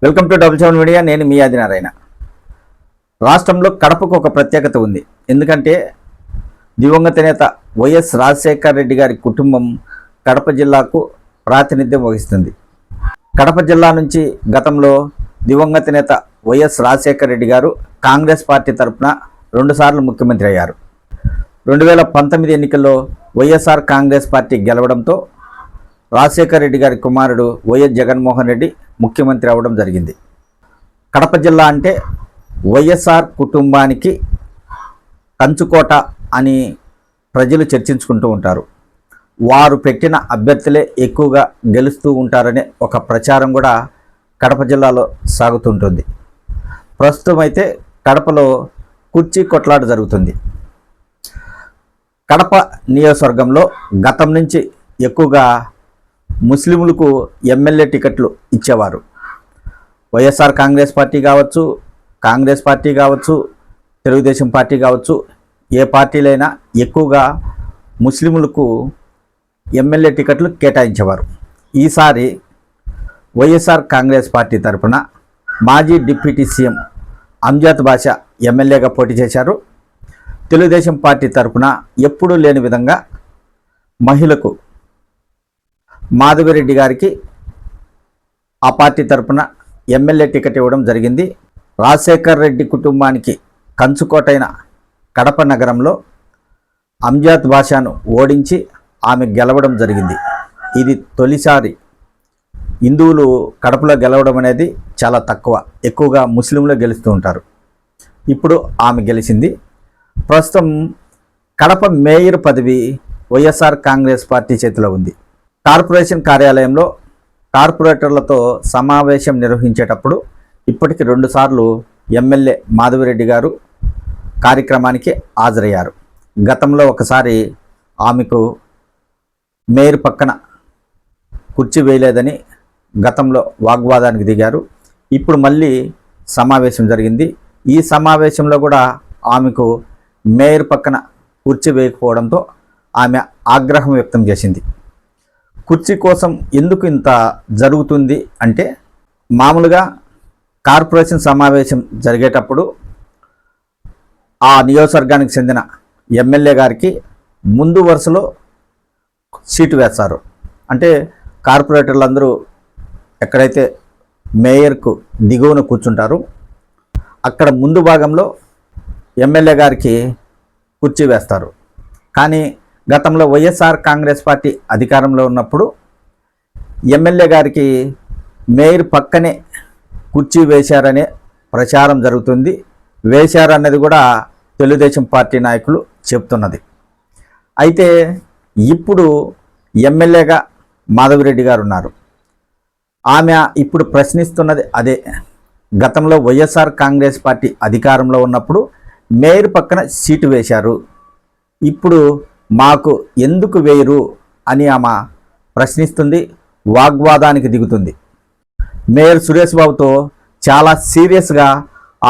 Welcome to double seven media. నేను మీ ఆదినారాయణ. రాష్ట్రంలో కడపకు ఒక ప్రత్యేకత ఉంది. ఎందుకంటే దివంగత నేత వైఎస్ రాజశేఖర రెడ్డి గారి కుటుంబం కడప జిల్లాకు ప్రాతినిధ్యం వహిస్తుంది. కడప జిల్లా నుంచి గతంలో దివంగత నేత వైఎస్ రాజశేఖర రెడ్డి గారు కాంగ్రెస్ పార్టీ తరఫున 2 సార్లు ముఖ్యమంత్రి అయ్యారు. 2019 ఎన్నికల్లో వైఎస్ఆర్ కాంగ్రెస్ పార్టీ గెలవడంతో రాజశేఖర రెడ్డి గారి కుమారుడు వైఎస్ జగన్మోహన్ రెడ్డి ముఖ్యమంత్రి అవ్వడం జరిగింది. కడప జిల్లా అంటే వైఎస్ఆర్ కుటుంబానికి కంచుకోట అని ప్రజలు చర్చించుకుంటూ ఉంటారు. వారు పెట్టిన అభ్యర్థులే ఎక్కువగా గెలుస్తూ ఉంటారనే ఒక ప్రచారం కూడా కడప జిల్లాలో సాగుతుంటుంది. ప్రస్తుతం అయితే కడపలో కుర్చీ కొట్లాట జరుగుతుంది. కడప నియోజకవర్గంలో గతం నుంచి ఎక్కువగా ముస్లింలకు ఎమ్మెల్యే టికెట్లు ఇచ్చేవారు. వైఎస్ఆర్ కాంగ్రెస్ పార్టీ కావచ్చు, తెలుగుదేశం పార్టీ కావచ్చు, ఏ పార్టీలైనా ఎక్కువగా ముస్లింలకు ఎమ్మెల్యే టికెట్లు కేటాయించేవారు. ఈసారి వైఎస్ఆర్ కాంగ్రెస్ పార్టీ తరఫున మాజీ డిప్యూటీ సీఎం అంజద్ బాషా ఎమ్మెల్యేగా పోటీ చేశారు. తెలుగుదేశం పార్టీ తరఫున ఎప్పుడూ లేని విధంగా మహిళకు మాధవిరెడ్డి గారికి ఆ పార్టీ తరఫున ఎమ్మెల్యే టికెట్ ఇవ్వడం జరిగింది. రాజశేఖర రెడ్డి కుటుంబానికి కంచుకోటైన కడప నగరంలో అంజద్ బాషాను ఓడించి ఆమె గెలవడం జరిగింది. ఇది తొలిసారి హిందువులు కడపలో గెలవడం అనేది చాలా తక్కువ. ఎక్కువగా ముస్లింలు గెలుస్తూ ఉంటారు. ఇప్పుడు ఆమె గెలిచింది. ప్రస్తుతం కడప మేయర్ పదవి వైఎస్ఆర్ కాంగ్రెస్ పార్టీ చేతిలో ఉంది. కార్పొరేషన్ కార్యాలయంలో కార్పొరేటర్లతో సమావేశం నిర్వహించేటప్పుడు ఇప్పటికి 2 సార్లు ఎమ్మెల్యే మాధవిరెడ్డి గారు కార్యక్రమానికి హాజరయ్యారు. గతంలో ఒకసారి ఆమెకు మేయర్ పక్కన కుర్చీ వేయలేదని గతంలో వాగ్వాదానికి దిగారు. ఇప్పుడు మళ్ళీ సమావేశం జరిగింది. ఈ సమావేశంలో కూడా ఆమెకు మేయర్ పక్కన కుర్చీ వేయకపోవడంతో ఆమె ఆగ్రహం వ్యక్తం చేసింది. కుర్చీ కోసం ఎందుకు ఇంత జరుగుతుంది అంటే, మామూలుగా కార్పొరేషన్ సమావేశం జరిగేటప్పుడు ఆ నియోజకవర్గానికి చెందిన ఎమ్మెల్యే గారికి ముందు వరుసలో సీటు వేస్తారు. అంటే కార్పొరేటర్లందరూ ఎక్కడైతే మేయర్కు దిగువన కూర్చుంటారో అక్కడ ముందు భాగంలో ఎమ్మెల్యే గారికి కుర్చీ వేస్తారు. కానీ గతంలో వైఎస్ఆర్ కాంగ్రెస్ పార్టీ అధికారంలో ఉన్నప్పుడు ఎమ్మెల్యే గారికి మేయర్ పక్కనే కుర్చీ వేశారనే ప్రచారం జరుగుతుంది. వేశారన్నది కూడా తెలుగుదేశం పార్టీ నాయకులు చెప్తున్నది. అయితే ఇప్పుడు ఎమ్మెల్యేగా మాధవిరెడ్డి గారు ఉన్నారు. ఆమె ఇప్పుడు ప్రశ్నిస్తున్నది అదే. గతంలో వైఎస్ఆర్ కాంగ్రెస్ పార్టీ అధికారంలో ఉన్నప్పుడు మేయర్ పక్కన సీటు వేశారు, ఇప్పుడు మాకు ఎందుకు వేయరు అని ఆమె ప్రశ్నిస్తుంది. వాగ్వాదానికి దిగుతుంది. మేయర్ సురేష్ బాబుతో చాలా సీరియస్గా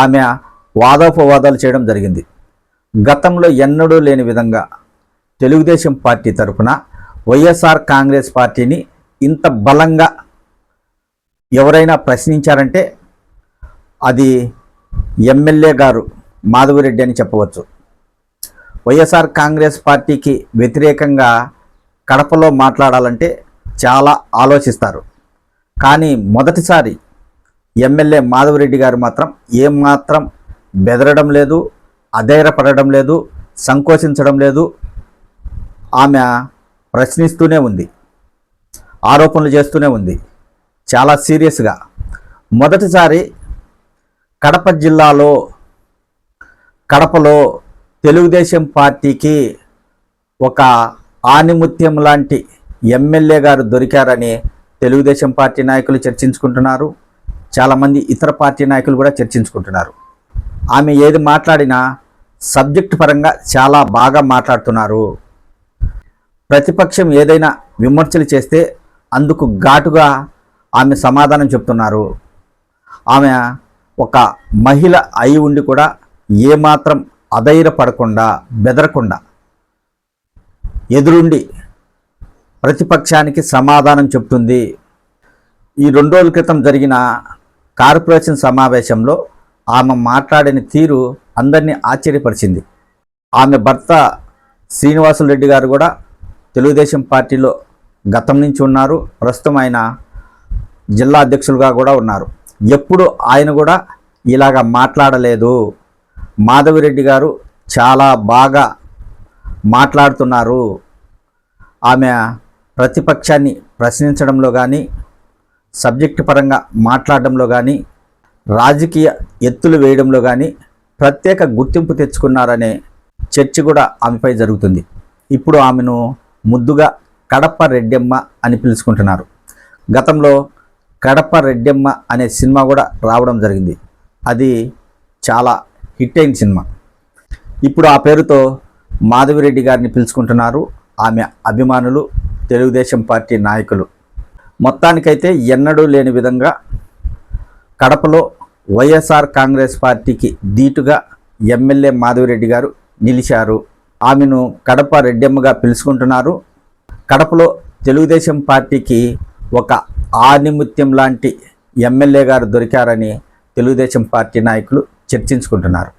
ఆమె వాదోపవాదాలు చేయడం జరిగింది. గతంలో ఎన్నడూ లేని విధంగా తెలుగుదేశం పార్టీ తరఫున వైఎస్ఆర్ కాంగ్రెస్ పార్టీని ఇంత బలంగా ఎవరైనా ప్రశ్నించారంటే అది ఎమ్మెల్యే గారు మాధవిరెడ్డి అని చెప్పవచ్చు. వైఎస్ఆర్ కాంగ్రెస్ పార్టీకి వ్యతిరేకంగా కడపలో మాట్లాడాలంటే చాలా ఆలోచిస్తారు. కానీ మొదటిసారి ఎమ్మెల్యే మాధవిరెడ్డి గారు మాత్రం ఏమాత్రం బెదరడం లేదు, అధైర్యపడడం లేదు, సంకోచించడం లేదు. ఆమె ప్రశ్నిస్తూనే ఉంది, ఆరోపణలు చేస్తూనే ఉంది చాలా సీరియస్గా. మొదటిసారి కడప జిల్లాలో కడపలో తెలుగుదేశం పార్టీకి ఒక ఆణిముత్యం లాంటి ఎమ్మెల్యే గారు దొరికారని తెలుగుదేశం పార్టీ నాయకులు చర్చించుకుంటున్నారు. చాలామంది ఇతర పార్టీ నాయకులు కూడా చర్చించుకుంటున్నారు. ఆమె ఏది మాట్లాడినా సబ్జెక్ట్ పరంగా చాలా బాగా మాట్లాడుతున్నారు. ప్రతిపక్షం ఏదైనా విమర్శలు చేస్తే అందుకు ఘాటుగా ఆమె సమాధానం చెప్తున్నారు. ఆమె ఒక మహిళ అయి ఉండి కూడా ఏమాత్రం అధైర్యపడకుండా, బెదరకుండా ఎదురుండి ప్రతిపక్షానికి సమాధానం చెప్తుంది. ఈ 2 రోజుల క్రితం జరిగిన కార్పొరేషన్ సమావేశంలో ఆమె మాట్లాడిన తీరు అందరినీ ఆశ్చర్యపరిచింది. ఆమె భర్త శ్రీనివాసులు రెడ్డి గారు కూడా తెలుగుదేశం పార్టీలో గతం నుంచి ఉన్నారు. ప్రస్తుతం ఆయన జిల్లా అధ్యక్షులుగా కూడా ఉన్నారు. ఎప్పుడు ఆయన కూడా ఇలాగ మాట్లాడలేదు. మాధవిరెడ్డి గారు చాలా బాగా మాట్లాడుతున్నారు. ఆమె ప్రతిపక్షాన్ని ప్రశ్నించడంలో కానీ, సబ్జెక్టు పరంగా మాట్లాడడంలో కానీ, రాజకీయ ఎత్తులు వేయడంలో కానీ ప్రత్యేక గుర్తింపు తెచ్చుకున్నారనే చర్చ కూడా ఆమెపై జరుగుతుంది. ఇప్పుడు ఆమెను ముద్దుగా కడప రెడ్డెమ్మ అని పిలుచుకుంటున్నారు. గతంలో కడప రెడ్డెమ్మ అనే సినిమా కూడా రావడం జరిగింది. అది చాలా హిట్ అయిన సినిమా. ఇప్పుడు ఆ పేరుతో మాధవిరెడ్డి గారిని పిలుచుకుంటున్నారు ఆమె అభిమానులు, తెలుగుదేశం పార్టీ నాయకులు. మొత్తానికైతే ఎన్నడూ లేని విధంగా కడపలో వైఎస్ఆర్ కాంగ్రెస్ పార్టీకి ధీటుగా ఎమ్మెల్యే మాధవిరెడ్డి గారు నిలిచారు. ఆమెను కడప రెడ్డెమ్మగా పిలుచుకుంటున్నారు. కడపలో తెలుగుదేశం పార్టీకి ఒక ఆణిముత్యం లాంటి ఎమ్మెల్యే గారు దొరికారని తెలుగుదేశం పార్టీ నాయకులు చర్చించుకుంటున్నారు.